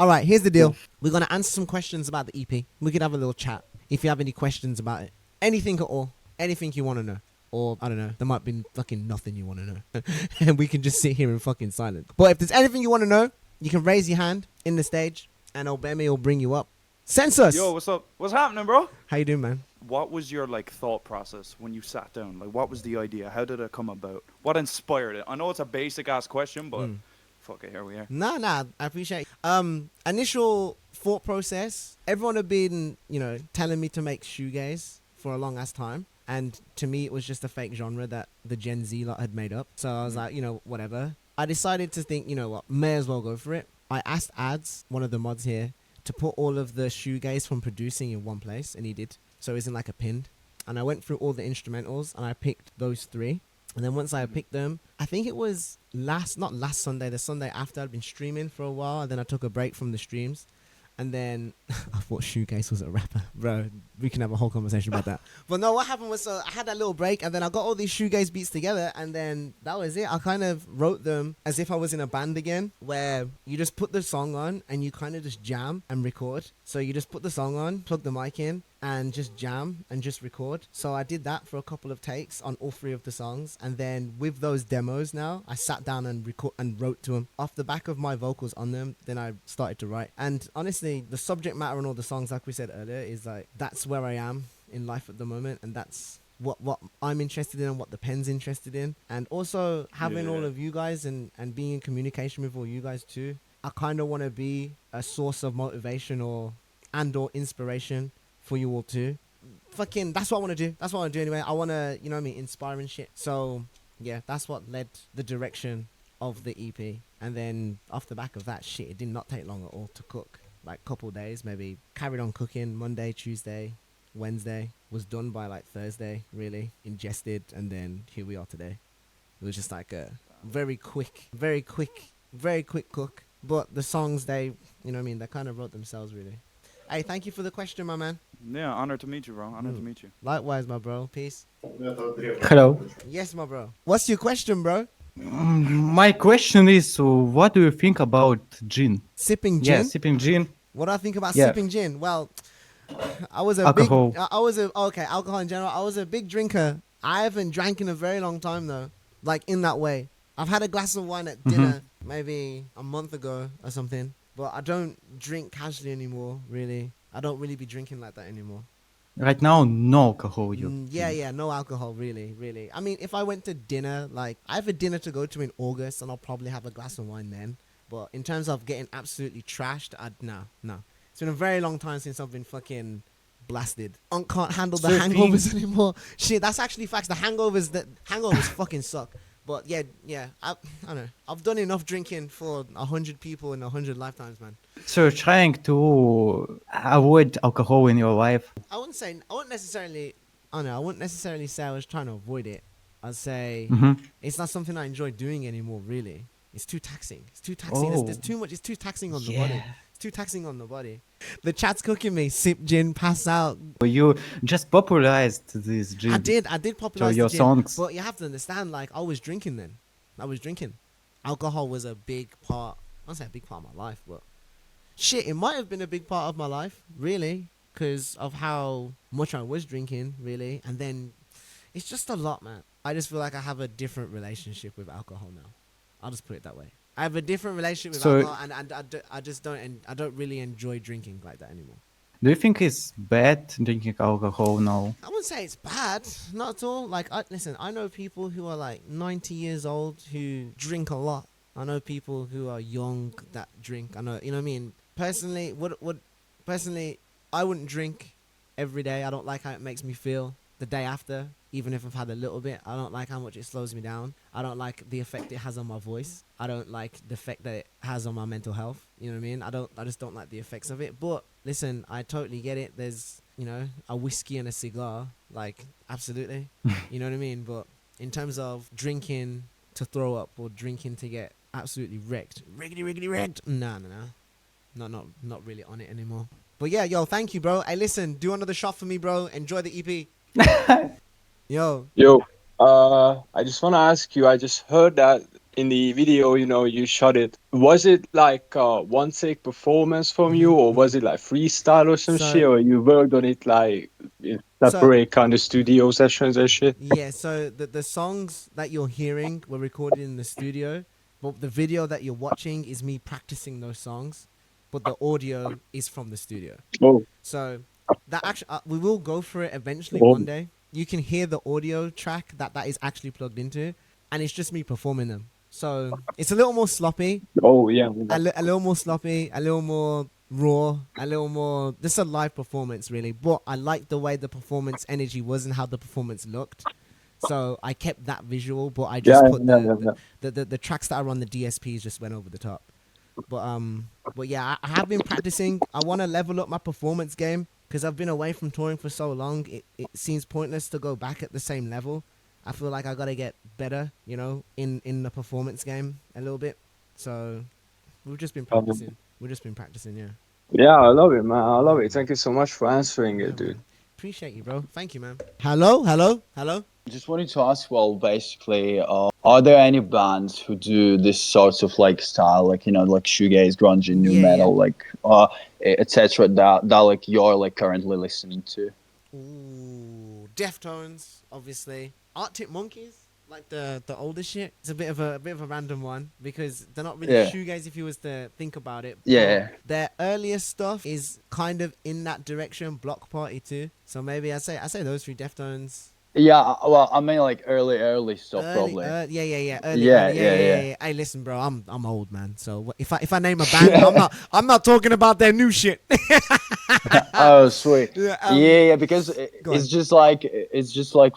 All right, here's the deal. We're going to answer some questions about the EP. We could have a little chat if you have any questions about it. Anything at all. Anything you want to know. Or, I don't know, there might be fucking nothing you want to know. And we can just sit here in fucking silence. But if there's anything you want to know, you can raise your hand in the stage and Obemi will bring you up. Census! Yo, what's up? What's happening, bro? How you doing, man? What was your thought process when you sat down? Like, what was the idea? How did it come about? What inspired it? I know it's a basic ass question, but fuck it, here we are. Nah, I appreciate it. Initial thought process, everyone had been, telling me to make shoegaze for a long ass time. And to me, it was just a fake genre that the Gen Z lot had made up. So I was like, whatever. I decided to think, what, may as well go for it. I asked Ads, one of the mods here, to put all of the shoegaze from producing in one place, and he did. So it's in like a pinned. And I went through all the instrumentals, and I picked those 3. And then once I picked them, I think it was not last Sunday, the Sunday after. I'd been streaming for a while, and then I took a break from the streams. And then I thought Shoegaze was a rapper. Bro, we can have a whole conversation about that. But no, what happened was I had that little break and then I got all these Shoegaze beats together and then that was it. I kind of wrote them as if I was in a band again where you just put the song on and you kind of just jam and record. So you just put the song on, plug the mic in and just jam and just record. So I did that for a couple of takes on all 3 of the songs. And then with those demos now, I sat down and wrote to them. Off the back of my vocals on them, then I started to write. And honestly, the subject matter on all the songs, like we said earlier, is like, that's where I am in life at the moment. And that's what I'm interested in and what the pen's interested in. And also having all of you guys and being in communication with all you guys too. I kind of want to be a source of motivation or inspiration for you all too. Fucking, that's what I want to do. That's what I want to do anyway. I want to, inspire and shit. So, yeah, that's what led the direction of the EP. And then off the back of that shit, it did not take long at all to cook. Like a couple days, maybe. Carried on cooking Monday, Tuesday, Wednesday. Was done by like Thursday, really. Ingested, and then here we are today. It was just like a very quick cook. But the songs, they kind of wrote themselves, really. Hey, thank you for the question, my man. Yeah, honor to meet you, bro. Honor to meet you. Likewise, my bro. Peace. Hello. Yes, my bro. What's your question, bro? My question is, what do you think about gin? Sipping gin? Yeah, sipping gin. What do I think about sipping gin? Well, I was a alcohol. Alcohol in general. I was a big drinker. I haven't drank in a very long time, though. Like, in that way. I've had a glass of wine at dinner maybe a month ago or something. But I don't drink casually anymore, really. I don't really be drinking like that anymore. Right now, no alcohol. Yeah, no alcohol, really. I mean, if I went to dinner, like, I have a dinner to go to in August, and I'll probably have a glass of wine then. But in terms of getting absolutely trashed, no. It's been a very long time since I've been fucking blasted. I can't handle the hangovers anymore. Shit, that's actually facts. The hangovers fucking suck. But yeah, I don't know. I've done enough drinking for 100 people in 100 lifetimes, man. So you're trying to avoid alcohol in your life? I wouldn't necessarily say I was trying to avoid it. I'd say it's not something I enjoy doing anymore, really. It's too taxing. There's too much. It's too taxing on the body. It's too taxing on the body. The chat's cooking me. Sip gin, pass out. You just popularized this gin. I did popularize your the gin, songs. But you have to understand, like, I was drinking then. Alcohol was a big part. I don't say a big part of my life, but shit, it might have been a big part of my life, really, because of how much I was drinking, really. And then it's just a lot, man. I just feel like I have a different relationship with alcohol now. I'll just put it that way. I have a different relationship with alcohol, and I don't really enjoy drinking like that anymore. Do you think it's bad drinking alcohol now? I wouldn't say it's bad, not at all. Like, listen, I know people who are like 90 years old who drink a lot. I know people who are young that drink. I know, you know what I mean? Personally, I wouldn't drink every day. I don't like how it makes me feel the day after, even if I've had a little bit. I don't like how much it slows me down. I don't like the effect it has on my voice. I don't like the effect that it has on my mental health. You know what I mean? I just don't like the effects of it. But listen, I totally get it. There's, a whiskey and a cigar, like, absolutely. You know what I mean? But in terms of drinking to throw up or drinking to get absolutely wrecked, riggedy wrecked, no. Not really on it anymore. But yeah, yo, thank you, bro. Hey, listen, do another shot for me, bro. Enjoy the EP. Yo, I just want to ask you, I just heard that in the video, you shot it. Was it like a one take performance from you, or was it like freestyle or some So shit, or you worked on it like in so separate kind of studio sessions and shit? yeah, so the songs that you're hearing were recorded in the studio, but the video that you're watching is me practicing those songs, but the audio is from the studio. Oh, So that actually we will go for it eventually oh, one day. You can hear the audio track that is actually plugged into, and it's just me performing them. So it's a little more sloppy, oh yeah. a little more sloppy, a little more raw, a little more. This is a live performance, really. But I like the way the performance energy was and how the performance looked. So I kept that visual, but I Yeah, just put yeah, yeah, yeah. the tracks that are on the DSPs just went over the top. But yeah, I have been practicing. I want to level up my performance game because I've been away from touring for so long. It seems pointless to go back at the same level. I feel like I gotta get better, in the performance game a little bit. So we've just been Um, practicing. We've just been practicing, yeah. yeah, I love it, man. I Yeah, love it. man. Thank you so much for answering Yeah, it, dude. man. Appreciate you, bro. Thank you, man. Hello, hello, hello. Just wanted to ask, well, basically, are there any bands who do this sort of like style, like like shoegaze, grunge, new Yeah, yeah. metal, like etc. That like you're like currently listening to? Ooh, Deftones, obviously. Arctic Monkeys, like the older shit. It's a bit of a random one because they're not really Yeah, shoegaze if you was to think about it. But yeah. their earlier stuff is kind of in that direction. Block Party too. So maybe I say those three: Deftones. Yeah, well, I mean like early stuff probably. Yeah, Yeah, early, yeah, yeah. yeah. Hey, listen, bro, I'm old, man. So if I name a band, I'm not talking about their new shit. Oh, sweet. Yeah, Yeah, yeah, because go on. it's just like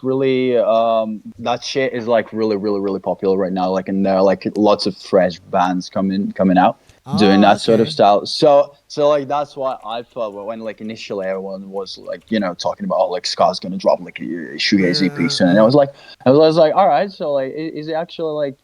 really that shit is like really popular right now. Like, and there are like lots of fresh bands coming out doing Oh, that sort of okay. style. So like that's why I thought when like initially everyone was like talking about, oh, like Scar's gonna drop like a shoegaze EP soon, and I was like, all right, so like is he actually like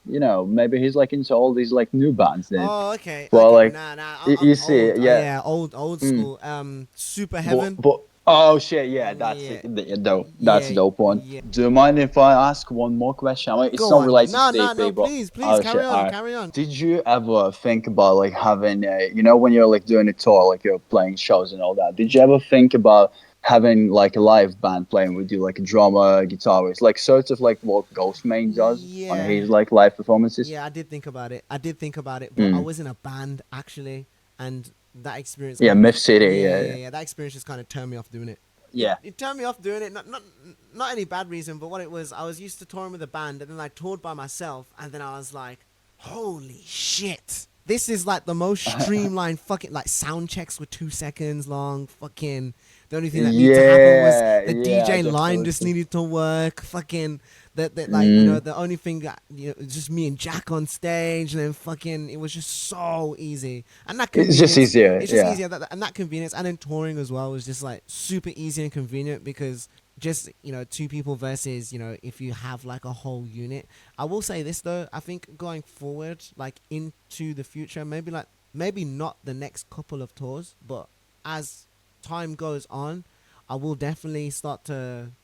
maybe he's like into all these like new bands then? Oh, okay, Well, okay. like Nah. I'm you see, old. yeah. Yeah, old Mm. school. Super But, Heaven. but oh shit, yeah, that's Yeah, it. Dope. That's a yeah, dope one. yeah. Do you mind if I ask one more question? I mean, it's Go not on. related No, to the no, EP, no. but Please, oh shit, carry all on, right. carry on. Did you ever think about like having a, when you're like doing a tour, like you're playing shows and all that? Did you ever think about having like a live band playing with you, like a drummer, guitarist, like sort of like what Ghostman does on Yeah, his like live performances? yeah. I did think about it. But I Mm. was in a band actually, and that experience Yeah, kind of Myth City. Yeah, yeah. That experience just kind of turned me off doing it. It yeah. it turned me off doing it. Not any bad reason, but what it was, I was used to touring with a band, and then I toured by myself, and then I was like, holy shit. This is like the most streamlined fucking, like, sound checks were 2 seconds long. Fucking the only thing that needed to happen was Yeah, the yeah. I DJ get line those. just needed to work. Fucking that like, Mm. the only thing that, it's just me and Jack on stage, and then fucking it was just so easy. And that It's just convenience, easier. it's just Yeah. easier, and that convenience, and then touring as well was just like super easy and convenient because just, two people versus, if you have like a whole unit. I will say this though, I think going forward, like into the future, maybe not the next couple of tours, but as time goes on, I will definitely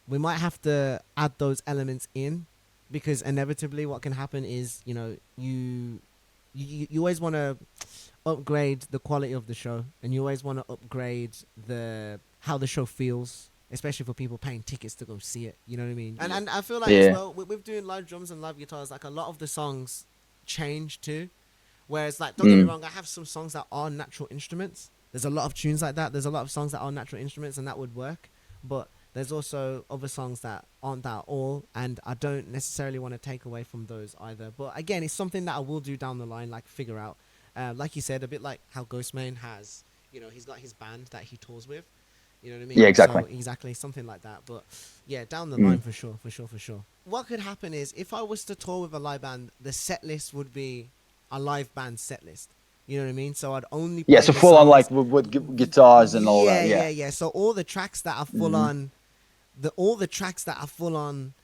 we might have to add those elements in, because inevitably what can happen is, you always want to upgrade the quality of the show, and you always want to upgrade the how the show feels, especially for people paying tickets to go see it. You know what I mean? And I feel like as Yeah. well with doing live drums and live guitars, like a lot of the songs change too. Whereas, like, don't get me Mm. wrong, I have some songs that are natural instruments. There's a lot of tunes like that. There's a lot of songs that are natural instruments, and that would work. But there's also other songs that aren't that at all, and I don't necessarily want to take away from those either. But again, it's something that I will do down the line, like figure out. Like you said, a bit like how Ghostman has, he's got his band that he tours with. You know what I mean? Yeah, exactly. So exactly, something like that. But yeah, down the Mm. line for sure. What could happen is, if I was to tour with a live band, the set list would be a live band set list. You know what I mean? So I'd only Yeah, play so the full on like songs. with guitars and all that. Yeah, Yeah. yeah. So all the tracks that are full Mm. on,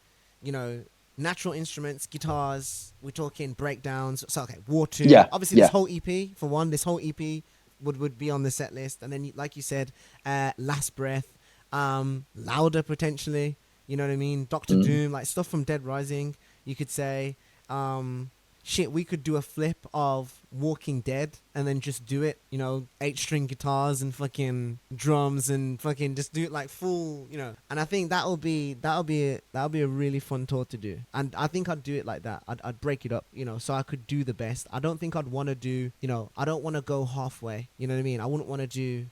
you know, natural instruments, guitars. We're talking breakdowns. So okay, War Two. Yeah. Obviously, Yeah. this whole EP for one. This whole EP would be on the set list, and then like you said, Last Breath, Louder potentially. You know what I mean? Doctor Mm. Doom, like stuff from Dead Rising. You could say. shit, we could do a flip of Walking Dead and then just do it, 8-string guitars and fucking drums and fucking just do it like full, And I think that'll be a really fun tour to do. And I think I'd do it like that. I'd break it up, so I could do the best. I don't think I'd want to do, I don't want to go halfway. You know what I mean? I wouldn't want to do,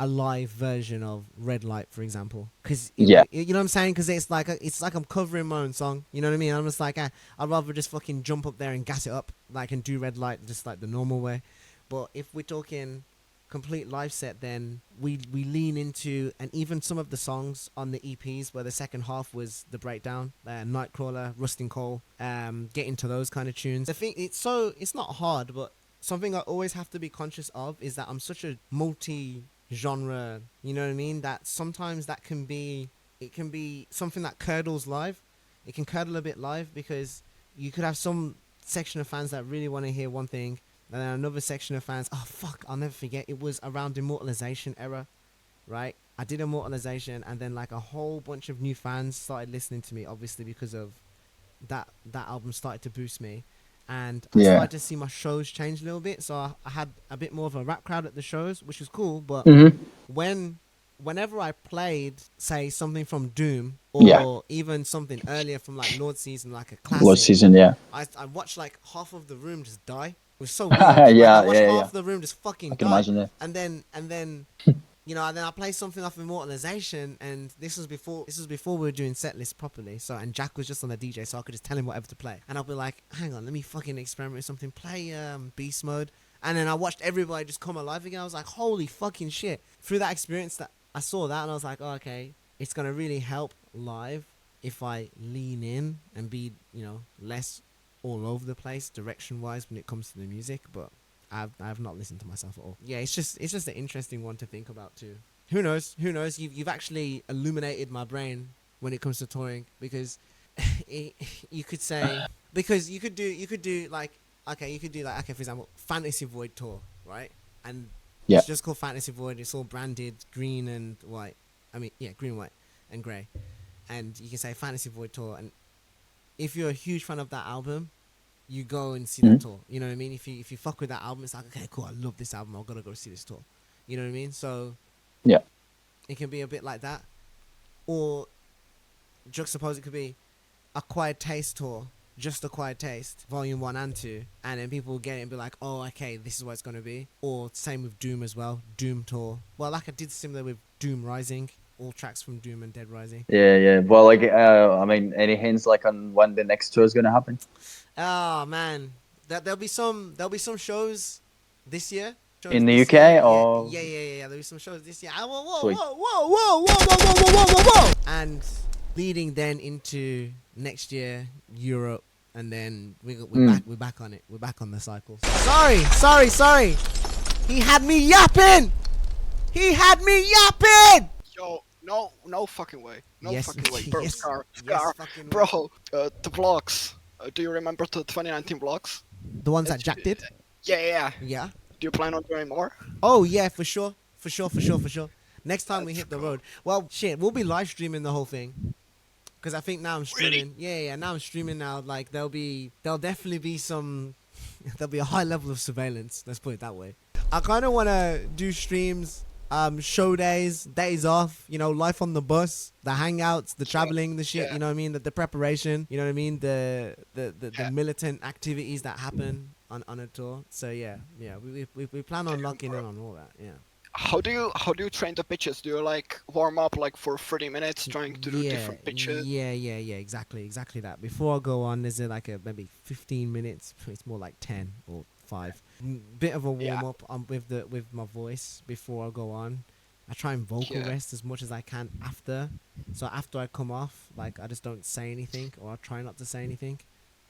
a live version of Red Light, for example, because you know what I'm saying, because it's like I'm covering my own song, you know what I mean? I'm just like, I'd rather just fucking jump up there and gas it up, like, and do Red Light just like the normal way. But if we're talking complete live set, then we lean into, and even some of the songs on the EPs where the second half was the breakdown, Nightcrawler, Rusting Coal, get into those kind of tunes. I think it's not hard, but something I always have to be conscious of is that I'm such a multi-genre, you know what I mean, that sometimes it can be something that curdles live. It can curdle a bit live, because you could have some section of fans that really want to hear one thing, and then another section of fans, oh fuck, I'll never forget, it was around Immortalization era, right? I did Immortalization, and then like a whole bunch of new fans started listening to me, obviously because of that album started to boost me. And I started to see my shows change a little bit. So I had a bit more of a rap crowd at the shows, which was cool. But whenever I played, say, something from Doom, or even something earlier from like Lord Season, like a classic, Lord Season, I watched like half of the room just die. It was so weird. I watched half of the room just fucking die. imagine it. And then and then I play something off Immortalization, and this was before we were doing set lists properly. So, and Jack was just on the DJ, so I could just tell him whatever to play. And I'll be like, hang on, let me fucking experiment with something. Play Beast Mode. And then I watched everybody just come alive again. I was like, holy fucking shit. Through that experience, that I saw that, and I was like, oh, okay, it's gonna really help live if I lean in and be, less all over the place direction wise when it comes to the music. But I've not listened to myself at all. Yeah, it's just an interesting one to think about too. Who knows? You've actually illuminated my brain when it comes to touring, because you could say, because you could do like, for example, Fantasy Void tour, right? And it's just called Fantasy Void. It's all branded green and white. Green, white, and grey. And you can say Fantasy Void tour, and if you're a huge fan of that album, you go and see that tour. You know what I mean? If you fuck with that album, it's like, okay, cool, I love this album, I'm gonna go see this tour. You know what I mean? So it can be a bit like that. Or juxtapose, it could be Acquired Taste tour, just Acquired Taste, volume 1 and 2, and then people will get it and be like, oh, okay, this is what it's gonna be. Or same with Doom as well, Doom tour. Well, like I did similar with Doom Rising, all tracks from Doom and Dead Rising. Yeah. Well, like, any hints like on when the next tour is gonna happen? Oh man, there'll be some shows this year. In the UK, or yeah. There'll be some shows this year. Sweet. Whoa. And leading then into next year, Europe, and then we're back on it. We're back on the cycle. Sorry. He had me yapping. Yo, no fucking way. No Yes, fucking way. Bro, yes, Scar. yes, fucking way. Bro, the vlogs. Do you remember the 2019 vlogs? The ones that Jack did. Yeah. Yeah. Do you plan on doing more? Oh yeah, for sure. Next time we hit the road. Well, shit, we'll be live streaming the whole thing. Because I think now I'm streaming. Really? Yeah. Now I'm streaming now. Like there'll definitely be some. There'll be a high level of surveillance. Let's put it that way. I kind of want to do streams, show days off. Life on the bus, the hangouts, the traveling, the shit. Yeah. You know what I mean? The preparation. You know what I mean? The militant activities that happen on a tour. So yeah. We plan on locking in on all that. Yeah. How do you train the pitches? Do you like warm up like for 30 minutes trying to do different pitches? Yeah, exactly that. Before I go on, there's like maybe 15 minutes. It's more like 10 or 5. Bit of a warm up with my voice before I go on. I try and vocal rest as much as I can after. So after I come off, like I just don't say anything, or I try not to say anything.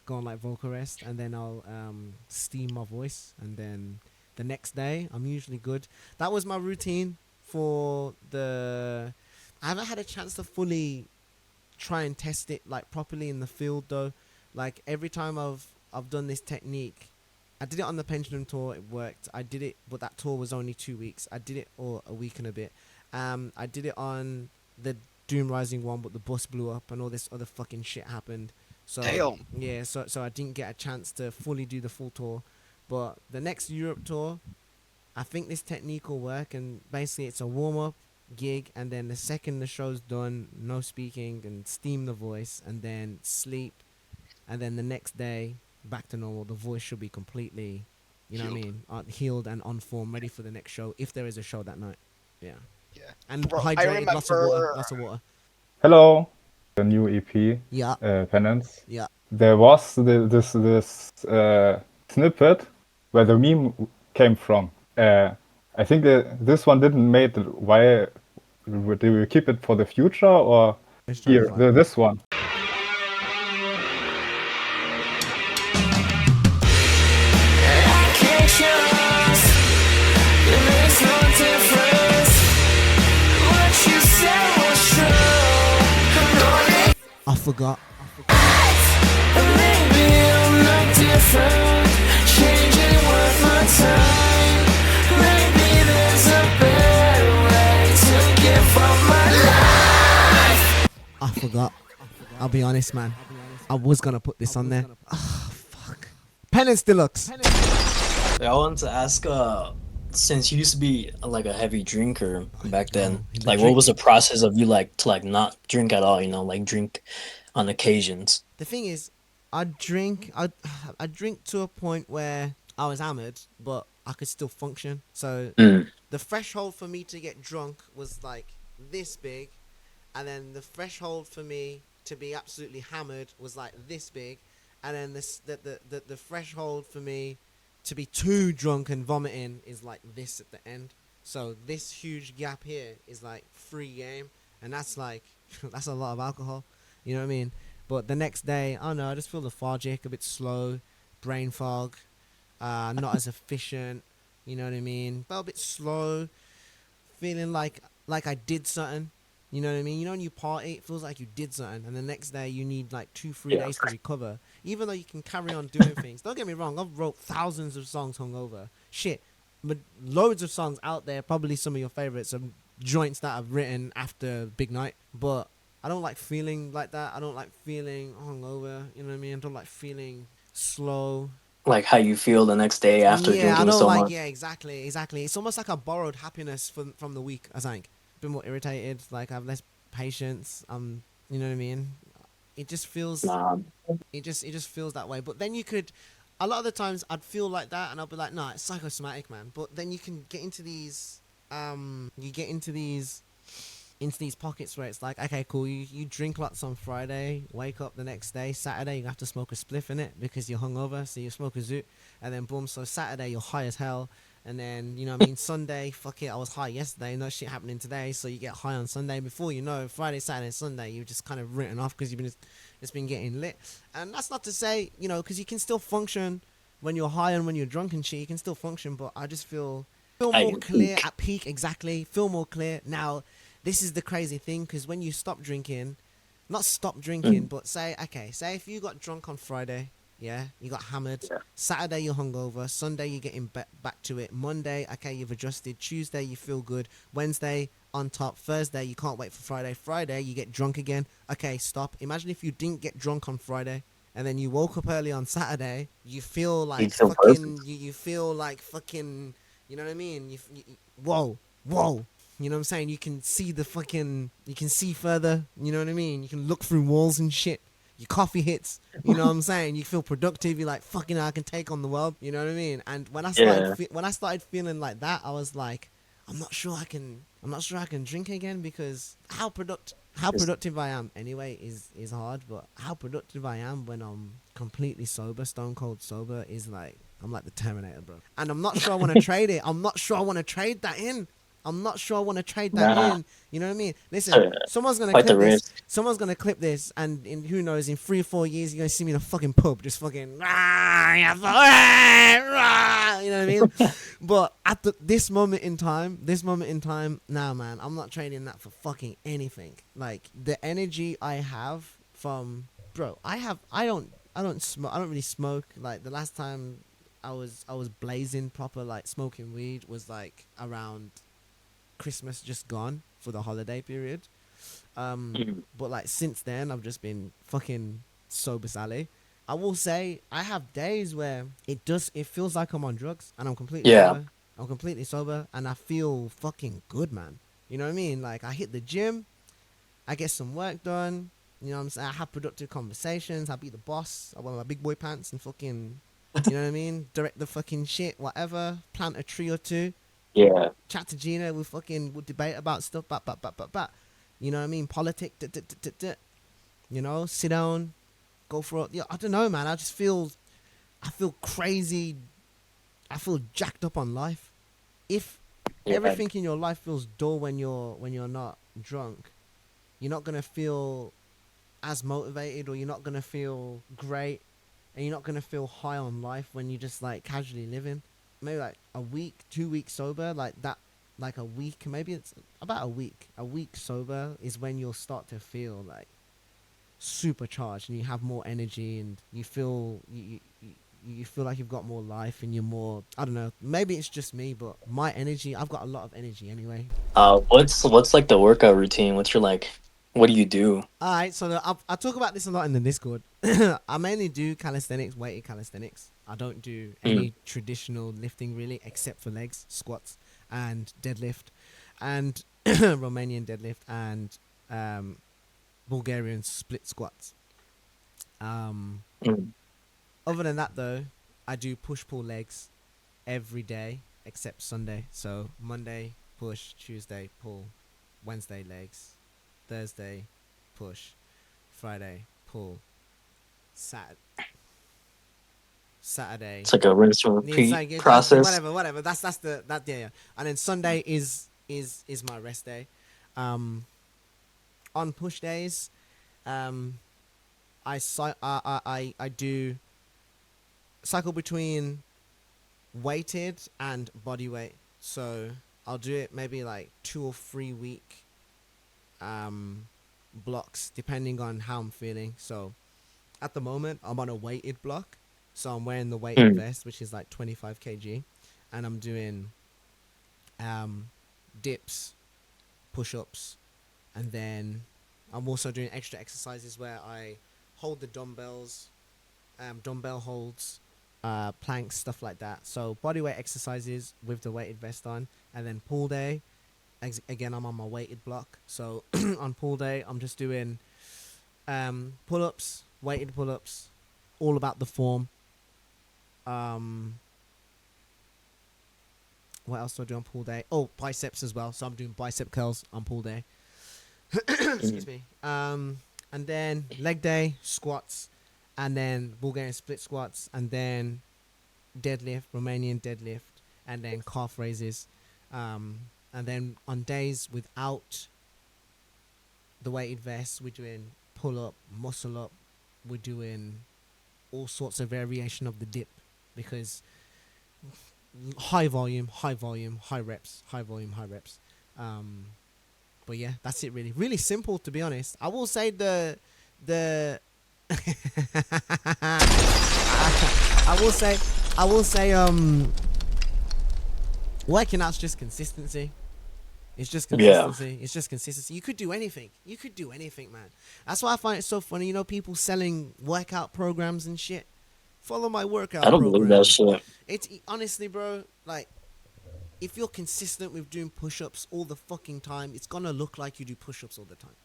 Go on like vocal rest, and then I'll steam my voice, and then the next day I'm usually good. That was my routine for I haven't had a chance to fully try and test it like properly in the field though. Like every time I've done this technique, I did it on the Pendulum tour, it worked. I did it, but that tour was only 2 weeks. I did it or a week and a bit. I did it on the Doom Rising one, but the bus blew up and all this other fucking shit happened. So Damn. yeah, so I didn't get a chance to fully do the full tour. But the next Europe tour, I think this technique will work, and basically it's a warm-up gig, and then the second the show's done, no speaking and steam the voice, and then sleep, and then the next day back to normal. The voice should be completely, you know what I mean, healed and on form, ready for the next show if there is a show that night. Yeah. Yeah. And Bro, I hydrated, lots of water, remember. lots of water. Hello, the new EP, Yeah, Penance. yeah. There was this snippet where the meme came from. I think this one didn't make it. Why do we keep it for the future or Let's try to here find it. this one? I forgot. I forgot. I'll be honest, man. I was gonna put this on there. Ah, fuck. Penance Deluxe. I wanted to ask, since you used to be like a heavy drinker back then, the like what was the process of you like to like not drink at all, you know, like drink on occasions? The thing is, I drink to a point where I was hammered, but I could still function. So the threshold for me to get drunk was like this big, and then the threshold for me to be absolutely hammered was like this big, and then the threshold for me to be too drunk and vomiting is like this at the end. So this huge gap here is like free game, and that's like that's a lot of alcohol. You know what I mean? But the next day, I don't know, I just feel lethargic, a bit slow, brain fog, not as efficient. You know what I mean? Felt a bit slow, feeling like I did something. You know what I mean? You know when you party, it feels like you did something, and the next day you need like 2-3 days to recover. Even though you can carry on doing things. Don't get me wrong, I've wrote thousands of songs hungover. Shit, but loads of songs out there, probably some of your favorites, some joints that I've written after Big Night. But I don't like feeling like that. I don't like feeling hungover. You know what I mean? I don't like feeling slow. Like how you feel the next day after Yeah, I drinking don't so like. much? Yeah, exactly. It's almost like I borrowed happiness from the week. I think been more irritated. Like I have less patience. You know what I mean? It just feels. Nah. It just feels that way. But then you could. A lot of the times I'd feel like that, and I'll be like, "Nah, it's psychosomatic, man." But then you can get into these. You get into these pockets where it's like, okay, cool, you drink lots on Friday, wake up the next day, Saturday you have to smoke a spliff in it because you're hungover, so you smoke a zoot, and then boom, so Saturday you're high as hell, and then, you know what I mean, Sunday, fuck it, I was high yesterday, no shit happening today, so you get high on Sunday. Before you know, Friday, Saturday, Sunday, you've just kind of written off because it's been getting lit. And that's not to say, you know, because you can still function when you're high and when you're drunk and shit, you can still function, but I just feel more clear at peak, exactly, feel more clear. Now, this is the crazy thing, because when you stop drinking, not stop drinking, but say if you got drunk on Friday, yeah, you got hammered, Saturday you're hungover, Sunday you're getting back to it, Monday, okay, you've adjusted, Tuesday you feel good, Wednesday on top, Thursday you can't wait for Friday you get drunk again, okay, stop. Imagine if you didn't get drunk on Friday, and then you woke up early on Saturday, you feel like you feel like fucking, you know what I mean? Whoa. You know what I'm saying? You can see you can see further, you know what I mean? You can look through walls and shit. Your coffee hits, you know what I'm saying? You feel productive, you're like, fucking I can take on the world, you know what I mean? And when I started feeling like that, I was like, I'm not sure I can drink again, because how productive I am anyway is hard, but how productive I am when I'm completely sober, stone cold sober, is like, I'm like the Terminator, bro. And I'm not sure I want to trade it. I'm not sure I want to trade that in. You know what I mean? Listen, someone's gonna clip this. Someone's gonna clip this, and in who knows, in 3 or 4 years, you're gonna see me in a fucking pub, just fucking, you know what I mean? But at this moment in time, nah, man, I'm not trading that for fucking anything. Like the energy I have from, bro, I don't really smoke. Like the last time I was blazing proper, like smoking weed, was like around Christmas just gone for the holiday period. But like since then I've just been fucking sober Sally. I will say I have days where it feels like I'm on drugs and I'm completely Yeah. sober. I'm completely sober and I feel fucking good, man. You know what I mean? Like I hit the gym, I get some work done. You know what I'm saying? I have productive conversations. I be the boss. I wear my big boy pants and fucking, you know what I mean? Direct the fucking shit, whatever. Plant a tree or two. Yeah. Chat to Gina. We'll debate about stuff. You know what I mean? Politics. You know, sit down, go for it. Yeah, I don't know, man. I feel crazy. I feel jacked up on life. If Yeah. everything in your life feels dull when you're not drunk, you're not gonna feel as motivated, or you're not gonna feel great, and you're not gonna feel high on life when you just like casually living. Maybe like a week, 2 weeks sober, like that, like a week, maybe it's about a week. A week sober is when you'll start to feel like supercharged and you have more energy and you feel you feel like you've got more life and you're more, I don't know, maybe it's just me, but my energy, I've got a lot of energy anyway. What's like the workout routine? What's your like? What do you do? All right, so I talk about this a lot in the Discord. I mainly do calisthenics, weighted calisthenics. I don't do any traditional lifting really, except for legs, squats, and deadlift, and Romanian deadlift, and Bulgarian split squats. Mm. Other than that, though, I do push-pull legs every day except Sunday. So Monday push, Tuesday pull, Wednesday legs, Thursday push, Friday pull, Saturday. It's like a rinse and repeat process. Whatever. That's yeah. And then Sunday is my rest day. On push days, I do cycle between weighted and body weight. So I'll do it maybe like 2 or 3 week blocks depending on how I'm feeling. So at the moment I'm on a weighted block, so I'm wearing the weighted vest, which is like 25 kg, and I'm doing dips, push-ups, and then I'm also doing extra exercises where I hold the dumbbells, dumbbell holds, planks, stuff like that. So bodyweight exercises with the weighted vest on, and then pull day. Again, I'm on my weighted block. So on pull day, I'm just doing pull-ups, weighted pull-ups, all about the form. What else do I do on pull day? Oh, biceps as well. So I'm doing bicep curls on pull day. Excuse me. And then leg day, squats, and then Bulgarian split squats, and then deadlift, Romanian deadlift, and then calf raises. And then on days without the weighted vest, we're doing pull up, muscle up. We're doing all sorts of variation of the dip, because high volume, high reps, high volume, high reps. But yeah, that's it really. Really simple, to be honest. I will say the I will say working out's just consistency. It's just consistency. It's just consistency. You could do anything. You could do anything, man. That's why I find it so funny. You know, people selling workout programs and shit. Follow my workout I don't program. believe that shit. It's honestly, bro, like, if you're consistent with doing push-ups all the fucking time, it's gonna look like you do push-ups all the time.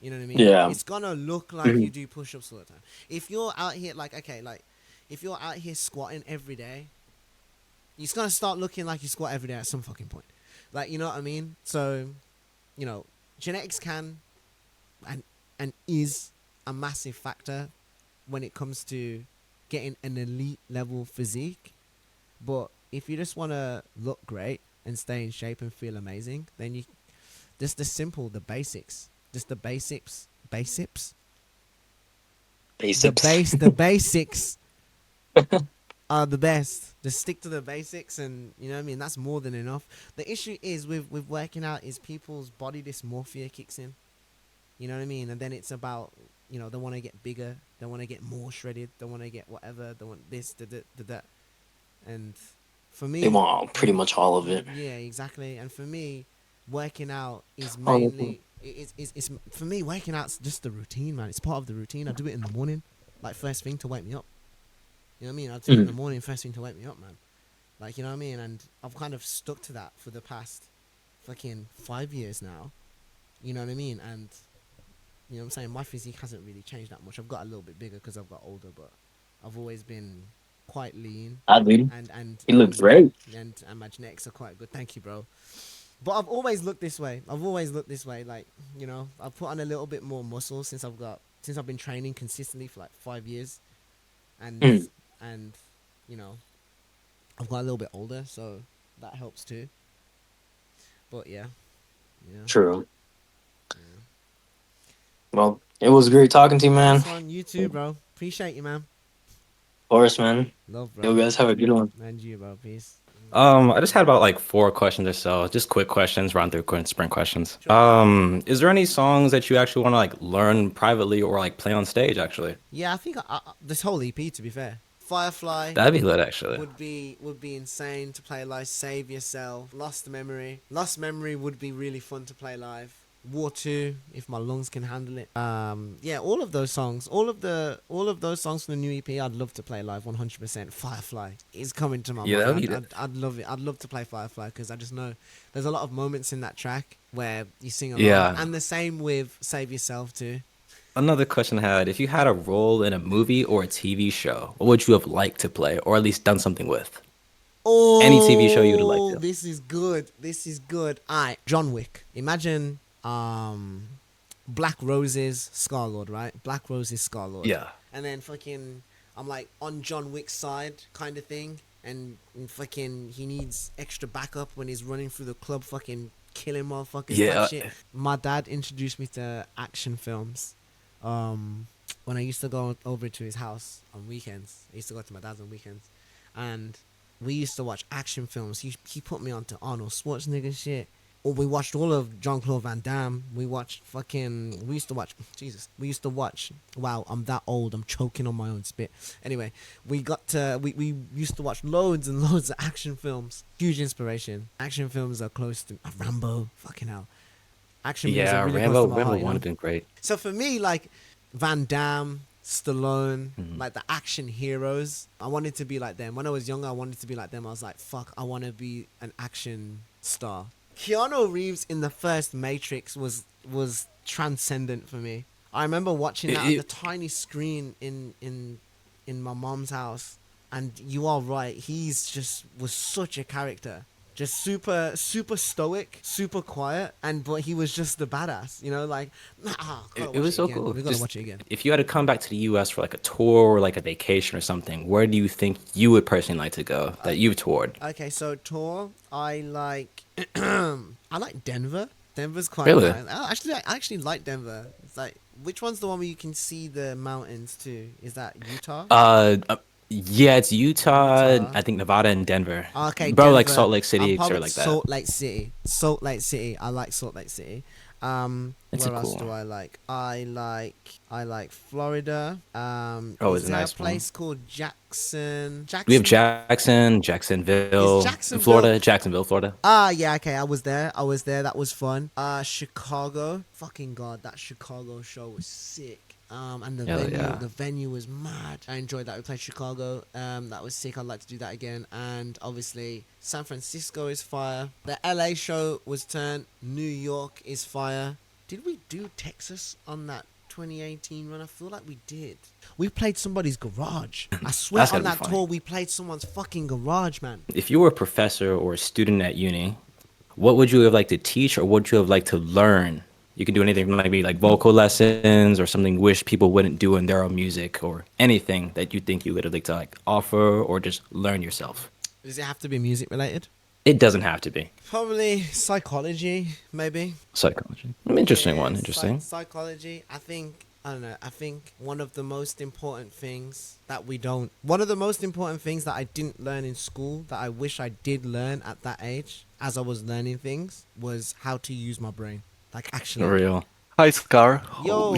You know what I mean? Yeah. It's gonna look like you do push-ups all the time. If you're out here, like, okay, like, if you're out here squatting every day, it's gonna start looking like you squat every day at some fucking point. Like, you know what I mean? So, you know, genetics can and is a massive factor when it comes to getting an elite level physique. But if you just want to look great and stay in shape and feel amazing, then you just the basics. Just the basics. Basics. The basics are the best. Just stick to the basics, and you know what I mean, that's more than enough. The issue is with working out is people's body dysmorphia kicks in. You know what I mean? And then it's about, you know, they want to get bigger, they want to get more shredded, they want to get whatever, they want this, that. And for me, They want pretty much all of it. Yeah, exactly. And for me, working out is Oh, mainly it's for me. Working out's just the routine, man. It's part of the routine. I do it in the morning, like first thing to wake me up. You know what I mean? I do it in the morning, first thing to wake me up, man. Like, you know what I mean? And I've kind of stuck to that for the past fucking 5 years now. You know what I mean? And you know what I'm saying? My physique hasn't really changed that much. I've got a little bit bigger because I've got older, but I've always been quite lean. I mean, And he looks great. And my genetics are quite good. Thank you, bro. But I've always looked this way. Like, you know, I've put on a little bit more muscle since I've been training consistently for like 5 years, and you know, I've got a little bit older, so that helps too. But yeah. True. Well, it was great talking to you, man. Nice one. You too, bro. Appreciate you, man. Of course, man. Love, bro. You guys have a good one. And you, bro. Peace. I just had about like 4 questions or so, just quick questions, run through quick sprint questions. Is there any songs that you actually want to like learn privately or like play on stage actually? Yeah, I think this whole EP, to be fair, Firefly. That'd be lit actually. Would be insane to play live. Save Yourself, Lost Memory. Lost Memory would be really fun to play live. War 2, if my lungs can handle it. Yeah, all of those songs, all of those songs from the new EP, I'd love to play live 100%. Firefly is coming to my mind. I'd love it. I'd love to play Firefly because I just know there's a lot of moments in that track where you sing along. Yeah. And the same with Save Yourself too. Another question I had, if you had a role in a movie or a TV show, what would you have liked to play or at least done something with? Oh, any TV show you'd like to. This is good. Alright, John Wick. Imagine Black Rose's Star-Lord, right? Black Rose's Star-Lord. Yeah. And then fucking I'm like on John Wick's side kind of thing, and fucking he needs extra backup when he's running through the club fucking killing motherfuckers. Yeah. Shit. My dad introduced me to action films. When I used to go over to his house on weekends. I used to go to my dad's on weekends, and we used to watch action films. He put me onto Arnold Schwarzenegger shit. Or we watched all of Jean-Claude Van Damme. We used to watch, wow, I'm that old, I'm choking on my own spit. Anyway, we used to watch loads and loads of action films. Huge inspiration. Action films are close to Rambo, fucking hell. Action movies are really close to my heart, Rambo 1 have been great. So for me, like Van Damme, Stallone, like the action heroes, I wanted to be like them. When I was younger, I wanted to be like them. I was like, fuck, I want to be an action star. Keanu Reeves in the first Matrix was transcendent for me. I remember watching that on the tiny screen in my mom's house, and you are right, he's just was such a character. Just super stoic, super quiet, but he was just the badass, you know, like, It was so cool. We gotta watch it again. If you had to come back to the US for like a tour or like a vacation or something, where do you think you would personally like to go that you've toured? Okay, so tour, I like I like Denver. Denver's quite Really? nice. I actually like Denver. It's like, which one's the one where you can see the mountains too? Is that Utah? Yeah, it's Utah, I think Nevada and Denver. Okay, bro, Denver. like Salt Lake City I'm or like that. Salt Lake City. I like Salt Lake City. It's where a else cool do I like? I like Florida. it's is a there nice a place called Jackson? We have Jacksonville, Is Jacksonville- Florida. Jacksonville, Florida. Yeah, okay, I was there. That was fun. Chicago. Fucking God, that Chicago show was sick. And the venue was mad. I enjoyed that. We played Chicago. That was sick. I'd like to do that again. And obviously, San Francisco is fire. The LA show was turned. New York is fire. Did we do Texas on that 2018 run? I feel like we did. We played somebody's garage. I swear That's on gotta be that funny. tour, we played someone's fucking garage, man. If you were a professor or a student at uni, what would you have liked to teach or what would you have liked to learn? You can do anything from maybe like vocal lessons or something you wish people wouldn't do in their own music or anything that you think you would like to like offer or just learn yourself. Does it have to be music related? It doesn't have to be. Probably psychology, maybe. Psychology. Interesting Yeah, one. Interesting. Psychology. I think one of the most important things that I didn't learn in school that I wish I did learn at that age as I was learning things was how to use my brain. Like actually. Real. Hi, Scar. Yo,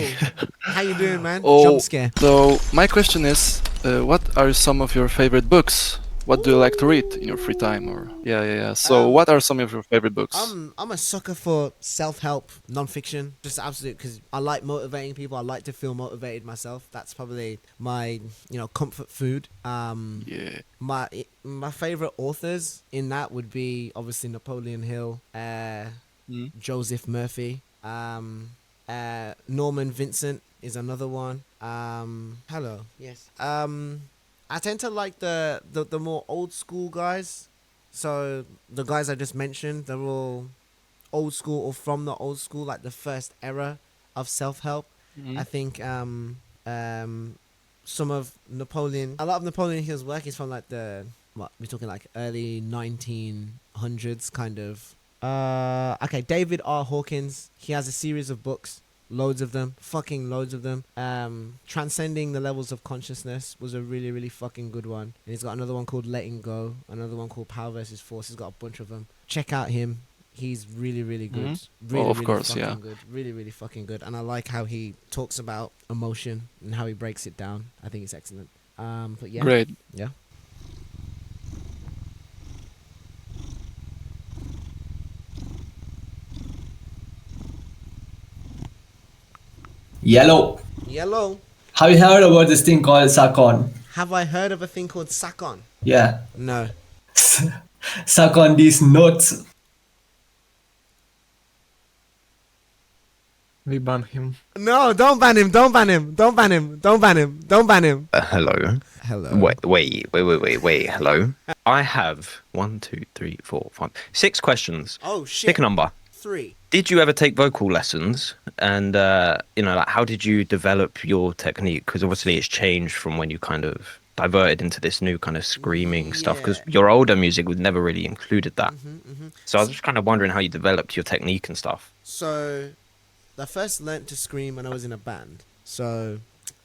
how you doing, man? Oh, Jump scare. so my question is, what are some of your favorite books What do you like to read in your free time? Or yeah. So, what are some of your favorite books? I'm a sucker for self-help non-fiction, just absolute, because I like motivating people. I like to feel motivated myself. That's probably my comfort food. Yeah. My favorite authors in that would be obviously Napoleon Hill, Joseph Murphy, Norman Vincent is another one. Hello, yes. I tend to like the more old school guys. So the guys I just mentioned, they're all old school or from the old school, like the first era of self-help. I think some of a lot of Napoleon Hill's work is from like we're talking like early 1900s kind of. Okay, David R. Hawkins, he has a series of books. Loads of them, fucking loads of them. Transcending the Levels of Consciousness was a really, really fucking good one. And he's got another one called Letting Go, another one called Power versus Force. He's got a bunch of them. Check out him. He's really, really good. Really, of really course, fucking yeah. good. Really, really fucking good. And I like how he talks about emotion and how he breaks it down. I think it's excellent. But yeah. Great. Yeah. Yellow. Yellow. Have you heard about this thing called suck on? Have I heard of a thing called suck on? Yeah. No. Suck on these nuts. We ban him. No, don't ban him. Don't ban him. Don't ban him. Don't ban him. Don't ban him. Hello. Hello. Wait. Hello. I have 1, 2, 3, 4, 5, 6 questions. Oh shit. Pick a number. 3. Did you ever take vocal lessons? And like, how did you develop your technique? Because obviously it's changed from when you kind of diverted into this new kind of screaming stuff. Because your older music would never really included that. So I was just kind of wondering how you developed your technique and stuff. So, I first learnt to scream when I was in a band. So,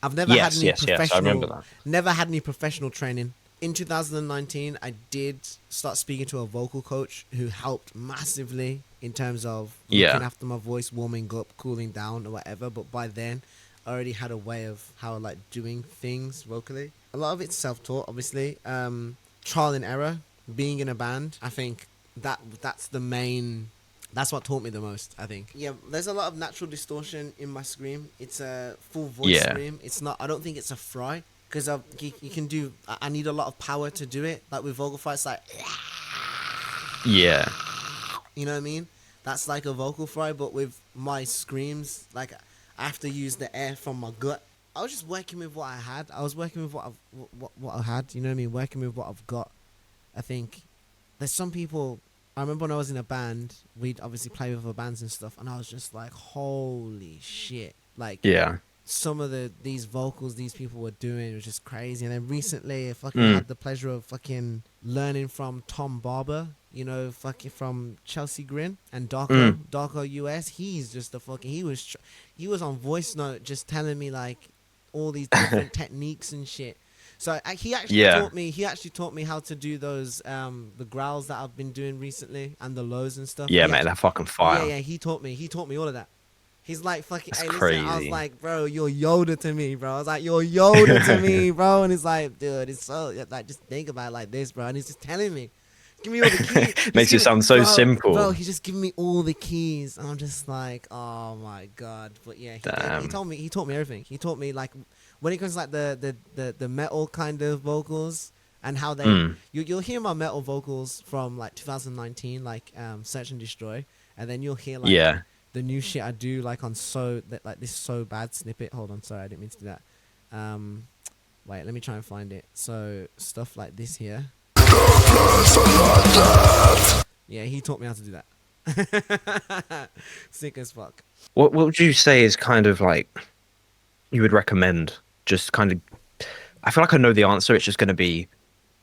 I've never had any professional. I remember that. Never had any professional training. In 2019, I did start speaking to a vocal coach who helped massively in terms of looking after my voice, warming up, cooling down, or whatever. But by then, I already had a way of how I like doing things vocally. A lot of it's self-taught, obviously. Trial and error. Being in a band, I think that's the main. That's what taught me the most, I think. Yeah, there's a lot of natural distortion in my scream. It's a full voice scream. It's not. I don't think it's a fry. Because you can do. I need a lot of power to do it. Like with vocal fry, it's like. Yeah. You know what I mean? That's like a vocal fry, but with my screams, like I have to use the air from my gut. I was just working with what I had. I was working with what I had. You know what I mean? Working with what I've got. I think there's some people. I remember when I was in a band, we'd obviously play with other bands and stuff, and I was just like, holy shit! Like, some of these vocals these people were doing was just crazy. And then recently I fucking had the pleasure of fucking learning from Tom Barber, you know, fucking from Chelsea Grin and Darko US. He's just a fucking he was on voice note just telling me like all these different techniques and shit. So he actually taught me how to do those the growls that I've been doing recently and the lows and stuff. Yeah, man, that fucking fire. Yeah, he taught me all of that. He's like, fucking, That's hey, listen, crazy. I was like, bro, you're Yoda to me, bro. I was like, you're Yoda to me, bro. And he's like, dude, it's so, like, just think about it like this, bro. And he's just telling me, give me all the keys. Makes it sound so simple. Bro, he's just giving me all the keys. And I'm just like, oh my God. But yeah, he taught me everything. He taught me, like, when it comes to, like, the metal kind of vocals and how they, you'll hear my metal vocals from, like, 2019, like, Search and Destroy. And then you'll hear, like, the new shit I do, like on this So Bad snippet. Hold on, sorry, I didn't mean to do that. Wait, let me try and find it. So stuff like this here. Yeah, he taught me how to do that. Sick as fuck. What would you say is kind of like you would recommend? Just kind of, I feel like I know the answer. It's just going to be,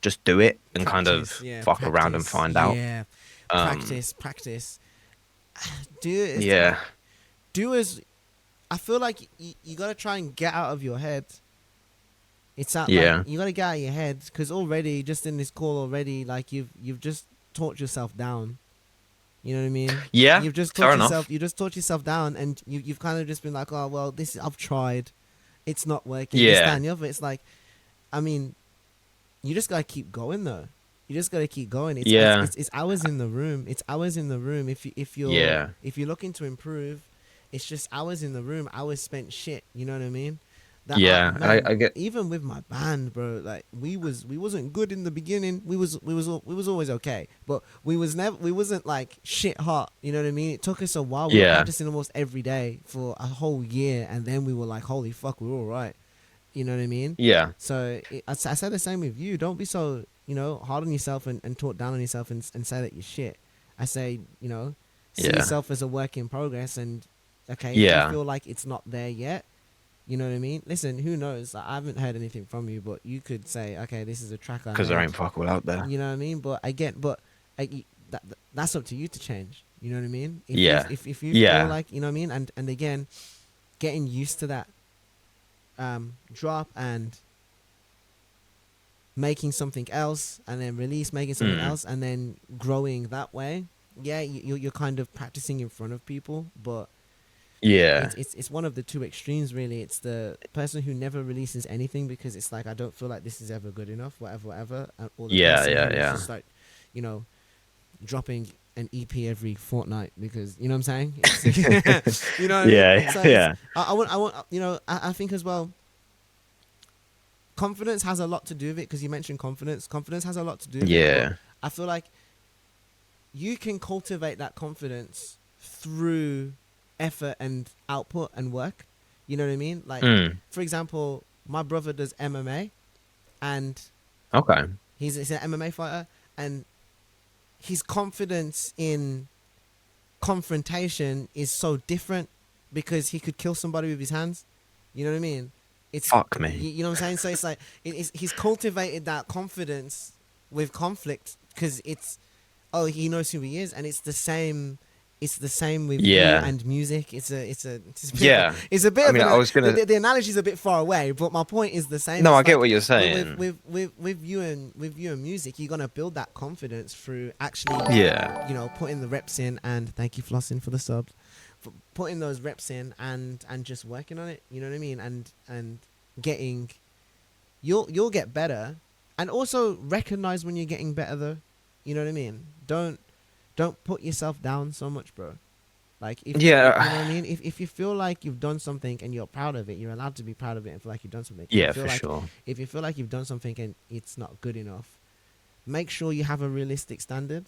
just do it and kind of fuck around and find out. Yeah, practice. Do as I feel like you gotta try and get out of your head. It's that like, you gotta get out of your head because already just in this call already like you've just taught yourself down. You know what I mean? Yeah, you've just fair taught enough. yourself. You just taught yourself down, and you've kind of just been like, oh well, I've tried, it's not working. Yeah, this, that, and the other. It's like, I mean, you just gotta keep going though. You just gotta keep going. Yeah. It's hours in the room. It's hours in the room. If you're looking to improve, it's just hours in the room. Hours spent shit. You know what I mean? Yeah, man, I get. Even with my band, bro, like we wasn't good in the beginning. We was always okay, but we wasn't like shit hot. You know what I mean? It took us a while. We were practicing almost every day for a whole year, and then we were like, holy fuck, we're all right. You know what I mean? Yeah. So I say the same with you. Don't be so hard on yourself and talk down on yourself and say that you're shit. I say see yourself as a work in progress, and if you feel like it's not there yet. You know what I mean? Listen, who knows? I haven't heard anything from you, but you could say, okay, this is a track I Because there ain't fuck all out there. You know what I mean? But that's up to you to change. You know what I mean? If you feel like, you know what I mean? And again, getting used to that drop and making something else and then making something else and then growing that way. Yeah, you're kind of practicing in front of people, but it's one of the two extremes really. It's the person who never releases anything because it's like, I don't feel like this is ever good enough, whatever. Or the person who is just like, dropping an EP every fortnight because you know what I'm saying. You know what I mean? I think as well, confidence has a lot to do with it because you mentioned confidence. Confidence has a lot to do with it. I feel like you can cultivate that confidence through effort and output and work. You know what I mean? Like, for example, my brother does MMA, and he's an MMA fighter, and his confidence in confrontation is so different because he could kill somebody with his hands. You know what I mean? It's fuck me. You know what I'm saying? So it's like he's cultivated that confidence with conflict because he knows who he is, and it's the same. It's the same with you and music. It's a bit. I mean, I was gonna. The analogy's a bit far away, but my point is the same. No, it's I get what you're saying. With you and music, you're gonna build that confidence through actually, putting the reps in. And thank you, Flossing, for the subs. For putting those reps in and just working on it. You know what I mean? And getting, you'll get better, and also recognize when you're getting better though. You know what I mean? Don't put yourself down so much, bro. Like, you know what I mean? If you feel like you've done something and you're proud of it, you're allowed to be proud of it and feel like you've done something. Sure. If you feel like you've done something and it's not good enough, make sure you have a realistic standard.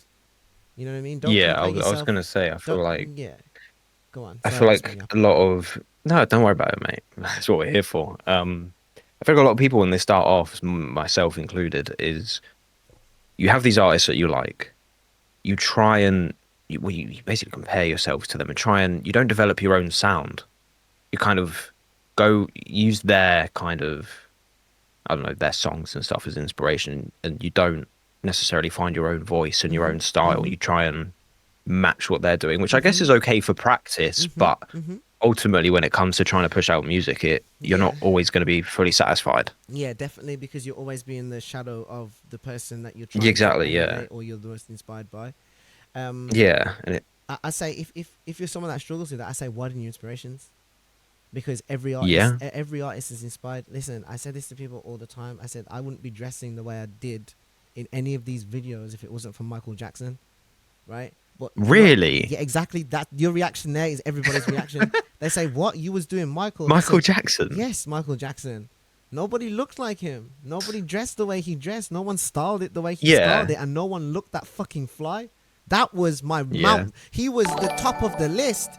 You know what I mean? I was going to say, I feel like... Yeah. Go on. I feel like a lot of... No, don't worry about it, mate. That's what we're here for. I feel like a lot of people, when they start off, myself included, is you have these artists that you like. You try and you basically compare yourself to them and you don't develop your own sound. You kind of go use their kind of, I don't know, their songs and stuff as inspiration, and you don't necessarily find your own voice and your own style. You try and match what they're doing, which I guess is okay for practice, but ultimately when it comes to trying to push out music, you're not always going to be fully satisfied. Yeah, definitely, because you'll always be in the shadow of the person that you're trying to emulate or you're the most inspired by. And I say if you're someone that struggles with that, I say widen your inspirations, because every artist is inspired. Listen, I say this to people all the time. I said I wouldn't be dressing the way I did in any of these videos if it wasn't for Michael Jackson, right? But really, yeah, exactly. That your reaction there is everybody's reaction. They say, "What, you was doing, Michael?" Michael Jackson? Yes, Michael Jackson. Nobody looked like him. Nobody dressed the way he dressed. No one styled it the way he styled it, and no one looked that fucking fly. That was my mouth. He was the top of the list.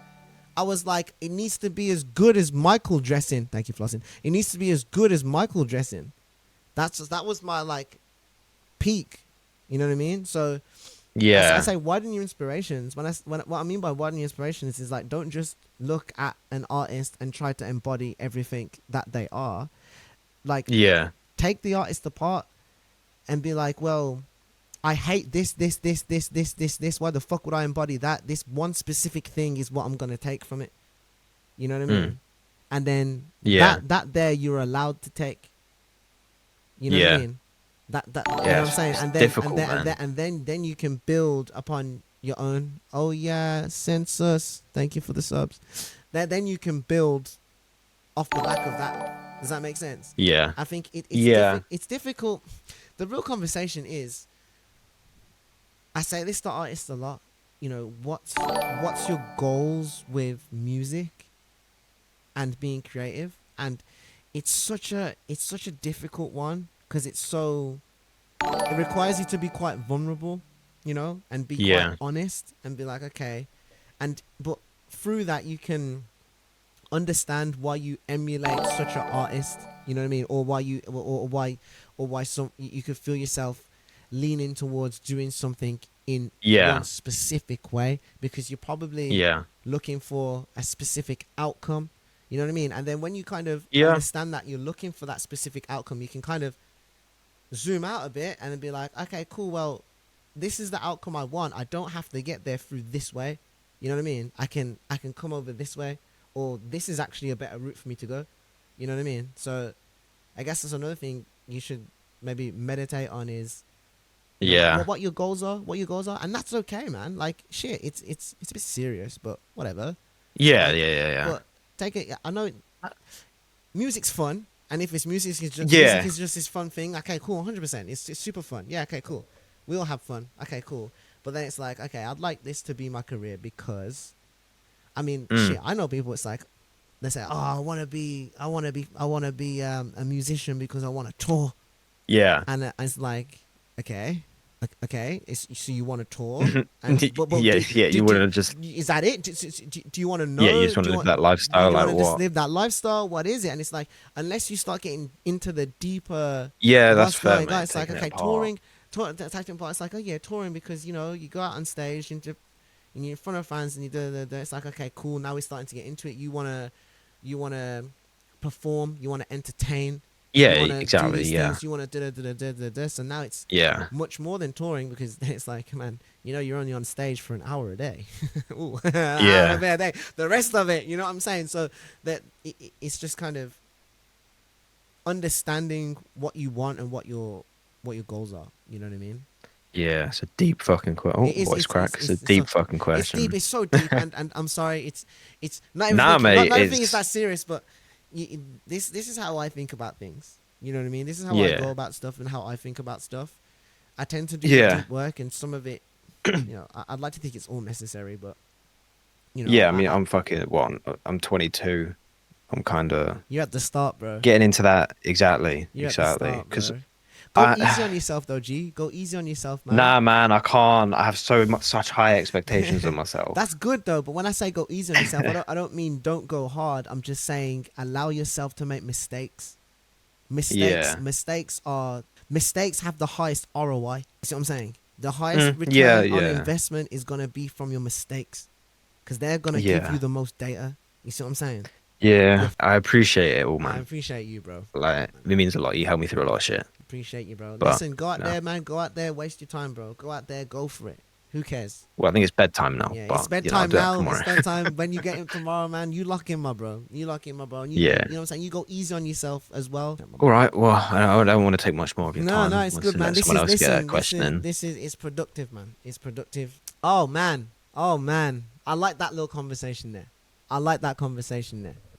I was like, it needs to be as good as Michael dressing. Thank you, Flossing. It needs to be as good as Michael dressing. That was my like peak. You know what I mean? So. I say widen your inspirations. What I mean by widen your inspirations is like, don't just look at an artist and try to embody everything that they are. Like, take the artist apart and be like, well, I hate this. Why the fuck would I embody that? This one specific thing is what I'm gonna take from it. You know what I mean? And then that there you're allowed to take. You know what I mean? That you know what I'm saying, and then you can build upon your own. Oh yeah, census. Thank you for the subs. Then you can build off the back of that. Does that make sense? Yeah. I think it's Yeah. it's difficult. The real conversation is, I say this to artists a lot, you know, what's your goals with music and being creative? And it's such a difficult one, because it requires you to be quite vulnerable, you know, and be Yeah. quite honest and be like, okay, but through that you can understand why you emulate such an artist, you know what I mean, or why you or why some you could feel yourself leaning towards doing something in Yeah. one specific way, because you're probably Yeah. looking for a specific outcome, you know what I mean. And then when you kind of Yeah. understand that you're looking for that specific outcome, you can kind of zoom out a bit and then be like, okay, cool, well, this is the outcome I want. I don't have to get there through this way, you know what I mean. I can come over this way, or this is actually a better route for me to go, you know what I mean. So I guess that's another thing you should maybe meditate on, is Yeah. what your goals are, and that's okay, man. Like, shit, it's a bit serious, but whatever. Yeah. Like, Yeah. but take it. I know music's fun, and if it's music is just Yeah. music is just this fun thing, okay, cool, 100%. It's super fun. Yeah, okay, cool. We all have fun. Okay, cool. But then it's like, okay, I'd like this to be my career, because, I mean, shit, I know people. It's like they say, oh, I want to be a musician because I want to tour. Yeah. And it's like, okay, so you want to tour? And, but Yeah. You want to just. is that it? Do you want to know? Yeah. You just want to live that lifestyle. You Like want to just what? live that lifestyle? What is it? And it's like, unless you start getting into the deeper, Yeah, that's what's fair. going on, Mate, it's like, taking okay, it apart. taking part. It's like, oh yeah, touring, because, you know, you go out on stage and you're in front of fans and you do. It's like, okay, cool. Now we're starting to get into it. You wanna perform. You wanna entertain. Yeah. You wanna Exactly. do these Yeah. things. You wanna do. So now it's Yeah. much more than touring, because it's like, man, you know, you're only on stage for an hour a day. Ooh, Yeah. hour a day. The rest of it, you know what I'm saying? So that it's just kind of understanding what you want and what your goals are. You know what I mean? Yeah. It's a deep fucking question. Oh, voice crack. It's a deep fucking question. It's deep. It's so deep, and I'm sorry. It's not everything. Nah, mate, not everything is it's- that serious, but this is how I think about things. You know what I mean? This is how Yeah. I go about stuff and how I think about stuff. I tend to do Yeah. deep work, and some of it, you know, I'd like to think it's all necessary, but you know, Yeah. I mean, I'm fucking. What? I'm 22. I'm kind of you're at the start, bro. getting into that. Exactly. You're Exactly. at the start, Because. bro. Go easy on yourself, though, G. Go easy on yourself, man. Nah, man, I can't. I have such high expectations of myself. That's good though, but when I say go easy on yourself, I don't mean don't go hard. I'm just saying allow yourself to make mistakes. Yeah. Mistakes have the highest ROI. You see what I'm saying? The highest return yeah, on yeah. investment is gonna be from your mistakes, because they're gonna Yeah. give you the most data. You see what I'm saying? Yeah, I appreciate it all, I man. appreciate you, bro. Like, it means a lot. You helped me through a lot of shit. Appreciate you, bro. But, Listen, go out no. there, man. Go out there, waste your time, bro. Go out there, go for it. Who cares? Well, I think it's bedtime now. Yeah, but, it's bedtime you know, I'll do now. that It's tomorrow. bedtime. When you get in tomorrow, man, you lock in, my bro. You lock in, my bro. And you, Yeah. You know what I'm saying? You go easy on yourself as well. All right. Well, I don't want to take much more of your No, time. no, it's Let's good, man. let This someone is else get a listen. question in. It's productive, man. It's productive. Oh man. I like that little conversation there.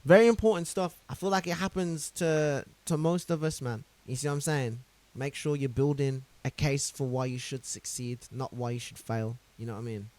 Very important stuff. I feel like it happens to most of us, man. You see what I'm saying? Make sure you're building a case for why you should succeed, not why you should fail. You know what I mean?